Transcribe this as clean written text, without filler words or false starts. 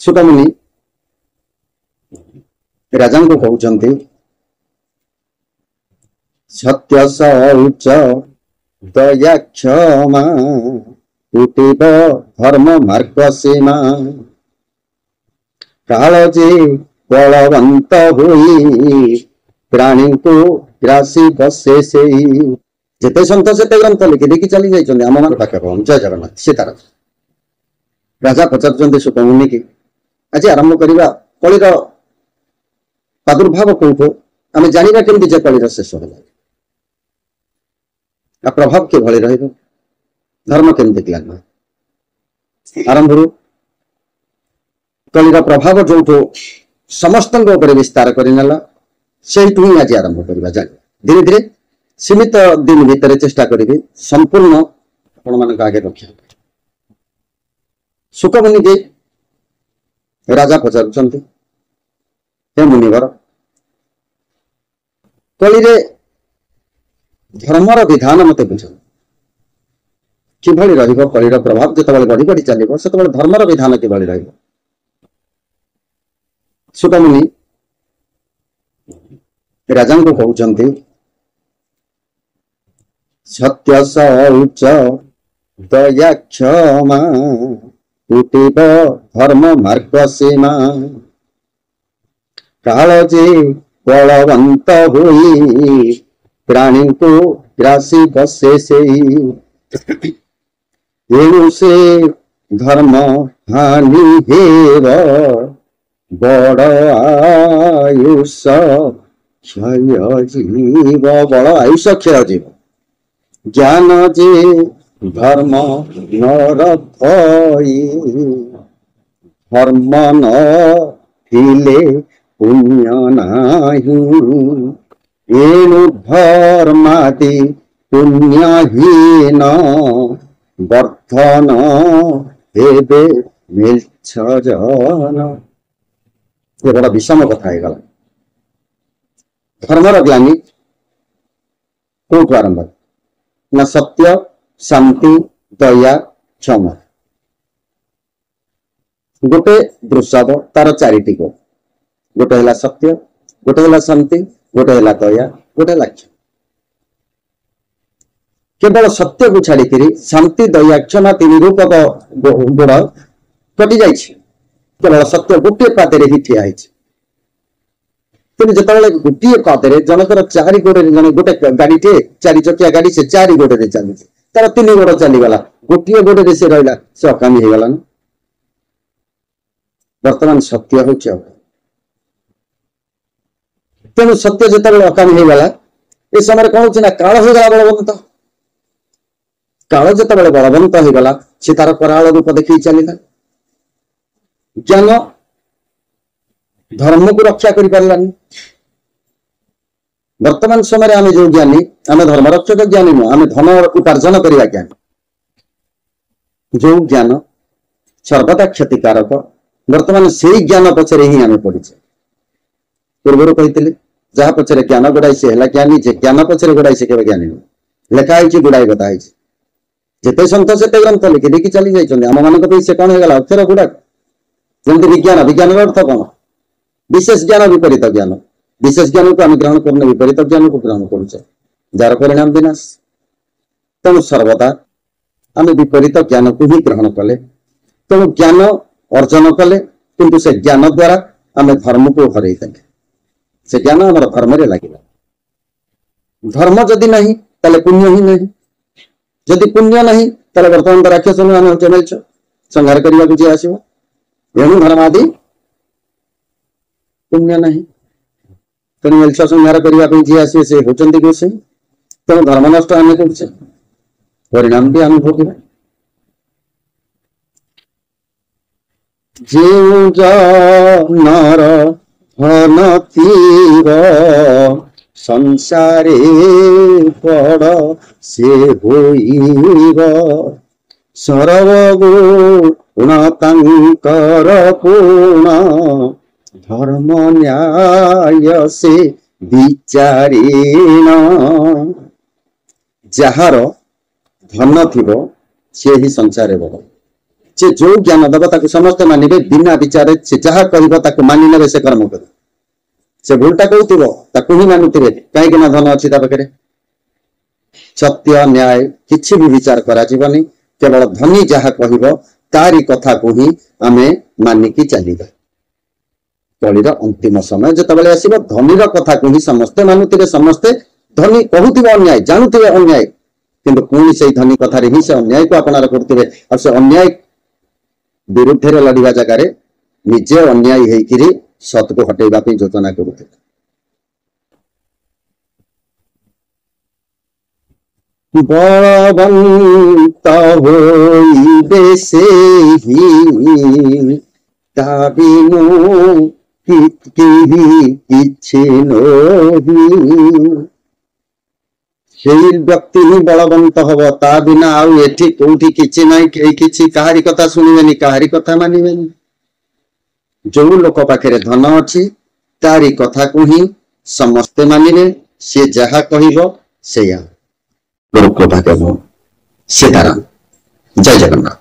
सुकमुनि राजा को कहते सत्य शौच दया क्षमा टूटिब धर्म मार्ग सीमा कालजे बलवंत हुई प्राणी को ग्रासी बसे से जिते सन्त से ग्रंथ लिखि देखी चली जाइए आम मान पाखे जय जगन्नाथ सीतार राजा पचार सुकमुनि की आज आरंभ करवा कलिर प्रादुर्भाव कौटू आम जाना केमती कलिर शेष है प्रभाव के भली धर्म केमती लगे आरंभ कलिर प्रभाव जो समस्त विस्तार करनेला से ही आज आरंभ करवा जान धीरे धीरे सीमित दिन भितर चेष्टा करी संपूर्ण आपण मान आगे रखा सुकमुनि के राजा पचार हे मुनिवर कली धर्मर विधान मत बुझ कि कलिर प्रभाव जो बढ़ी बढ़ी चलो से धर्मर विधान कि सुकमुनि राजा को कहते सत्य शौच दया क्षमा टूटिब धर्म मार्ग सीमा कालजे बलवंत हुई प्राणी को ग्रासी बसे से से धर्म हानि हेव बड़ आयुष क्षय जीव बड़ आयुष क्षय जीव ज्ञान जे धर्म नर धर्म न थिले पुण्य नाही एणु धर्मादि पुण्यहीन वर्धन हेबे मिल्छ जन ये बड़ा विषम कथा है धर्मर ज्ञानी कौटू आरंभ ना सत्य शांति दया क्षमा गोटे दृश्य तार चारिटी को गोटे है सत्य गोटे है शांति गोटे है दया गोटे है क्षमा केवल सत्य को छाड़ी शांति दया क्षमा तीन रूपक गुण कटि जाए केवल सत्य गोटे पादे ही ठिया तेणु जो गोटे पादे जनकर चारि गोड़े जन गोटे गाड़ीटे चारि चकिया गाड़ी से चारि गोड़े चली तार तीन गोड़ चलीगला गोटे गोड़े से रहा से अकामी हो गला वर्तमान सत्य हूँ तेणु सत्य जो अकामी हो गला ये समय कौन होना काल हो गला बलवंत काल जो बलवंत हो गला सी तार कराल रूप देखी चलला ज्ञान धर्म को रक्षा कर पारानी वर्तमान समय आम जो ज्ञानी आम धर्म रक्षक ज्ञानी नुह आम धन उपार्जन करवा ज्ञानी जो ज्ञान सर्वदा क्षतिकारक वर्तमान से ज्ञान पचर ही आम पड़े पूर्व कही जहाँ पचर ज्ञान गुड़ाई से है ज्ञानी जे ज्ञान पचर गुड़ाई से केवल ज्ञानी नुह लेखाई गुड़ाई गदा जिते सन्त से ग्रंथ लिखि देखी चली जाइए आम मान से कौन होगा अक्षर गुड़ाक जमी विज्ञान विज्ञान अर्थ कौन विशेष ज्ञान विपरीत ज्ञान विशेष ज्ञान को आम ग्रहण करने विपरीत ज्ञान को ग्रहण करुचे जार परिणाम विनाश तेणु सर्वदा आम विपरीत ज्ञान को ही ग्रहण कले तेणु ज्ञान अर्जन कले किंतु से ज्ञान द्वारा आम धर्म को हरई देले से ज्ञान आम धर्म लगे धर्म जदि नहीं ताले पुण्य ही नहीं जदि पुण्य नहीं ताले वर्तमान राक्षस आम मिलच संहार करने को जी आसो एणु धर्मादि पुण्य नहीं तेणु मिलच संहार करने जी आसे से होती गोसे तेणु धर्म नष्ट आम कर परिणाम भी आम भोगवा नर धन तीर संसारे बड़ से होइब सर्वगुण तांकर पूर्ण धर्म न्याय से विचारीण जार धन थी सी ही संसार बड़ से जो ज्ञान दब ताको समस्त मानिबे बिना विचार से जहाँ कहब ताको मानि नेबे से कर्म कर से भूलटा कहूथिबो ताको ही मानुथिबे काहे ना धन अछि ता पाखरे सत्य न्याय किछि भी विचार करा जीवनी केवल धनी जहाँ कहब तारी कथा को ही आमे मानिकी चलिबा कलिर अंतिम समय जतबेले आसीबो धनीर कथा को ही समस्ते मानुथिबे समस्ते धनी कहूथिबे अन्याय जानुथिबे अन्याय किंतु पुणी से धनी कथारे ही से अन्याय को अपनार करथिबे आ से अन्याय विरुद्ध रे लड़िबा जगार निजे अन्याय हेकिरी सत को हटेबा पे योजना करुथिबे बलवंत होइबे से ही ताबिनु किछि नोही व्यक्ति ही बलवंत हम ता बिना आउ एठी कोठी किछि नै किछि काहारी कथा सुनिबेनी काहारी कथा मानिबेनी जो लोक पाखरे धन अछि तारी कथा को ही समस्ते मानिबे से जहा कहिबो सेया गुरु कृपा करबो सीताराम जय जगन्नाथ।